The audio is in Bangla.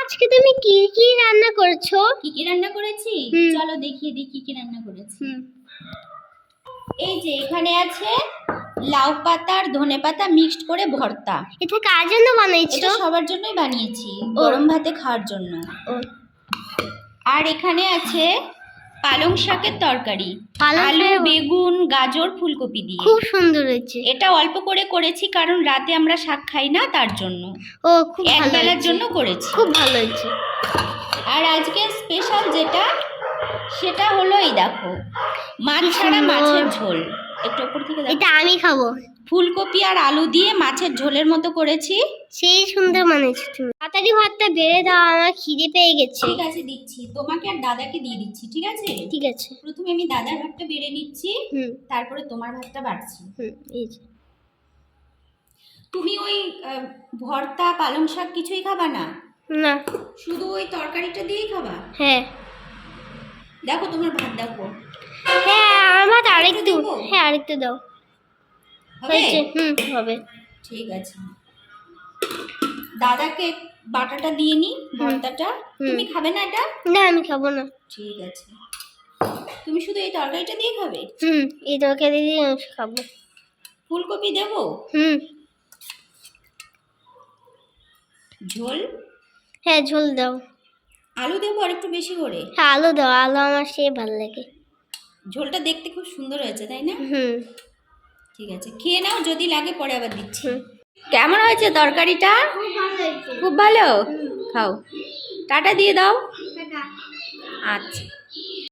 আজকে তুমি কি কি রান্না করেছো? কি কি রান্না করেছি চলো দেখিয়ে দিই কি কি রান্না করেছি। এই যে এখানে আছে লাউ পাতা আর ধনে পাতা মিক্সড করে ভর্তা। এটা কার জন্য বানাইছো? এটা সবার জন্যই বানিয়েছি, গরম ভাতে খাওয়ার জন্য। আর এখানে আছে পালং শাকের তরকারি, আলু বেগুন গাজর ফুলকপি দিয়ে। খুব সুন্দর হয়েছে। এটা অল্প করে করেছি কারণ রাতে আমরা শাক খাই না, তার জন্য। ও খুব ভালো, একবেলার জন্য করেছি। খুব ভালো হয়েছে। আর আজকে স্পেশাল যেটা সেটা হলো এই দেখো মাছ ছাড়া মাছের ঝোল। একটু উপর থেকে দেখো, এটা আমি খাবো। ফুলকপি আর আলু দিয়ে মাছের ঝোলের মতো করেছি। সেই সুন্দর বানিয়েছো তুমি। তাড়াতাড়ি ভাতটা বেড়ে দাও, আমার খিদে পেয়ে গেছে। ঠিক আছে দিচ্ছি, তোমাকে আর দাদাকে দিয়ে দিচ্ছি। ঠিক আছে ঠিক আছে। প্রথমে আমি দাদার ভাতটা বেড়ে নিচ্ছি, তারপরে তোমার ভাতটা বাড়ছি। এই যে তুমি ওই ভর্তা পালং শাক কিছুই খাবা না? না, শুধু ওই তরকারিটা দিয়েই খাবা? হ্যাঁ। দেখো তোমার ভাত দেখো। হ্যাঁ আমার ভাত আরেকটু, হ্যাঁ আরেকটু দাও। হয়েছে? হবে। ঠিক আছে, দাদাকে বাটাটা দিয়ে নি ভর্তাটা। তুমি খাবে না এটা? না আমি খাবো না। ঠিক আছে, তুমি শুধু এই তরকারিটা দিয়ে খাবে? এই তরকারি দিয়ে আমি খাবো। ফুলকপি দেবো? ঝোল? হ্যাঁ ঝোল দাও। আলু দেবো আর একটু বেশি করে? হ্যাঁ আলু দাও, আলু আমার সেই ভালো লাগে। ঝোলটা দেখতে খুব সুন্দর হয়েছে তাই না? ঠিক আছে, খেয়ে নাও, যদি লাগে পরে আবার দিচ্ছি। কেমন হয়েছে তরকারিটা? খুব ভালো। খাও, টাটা দিয়ে দাও। আচ্ছা।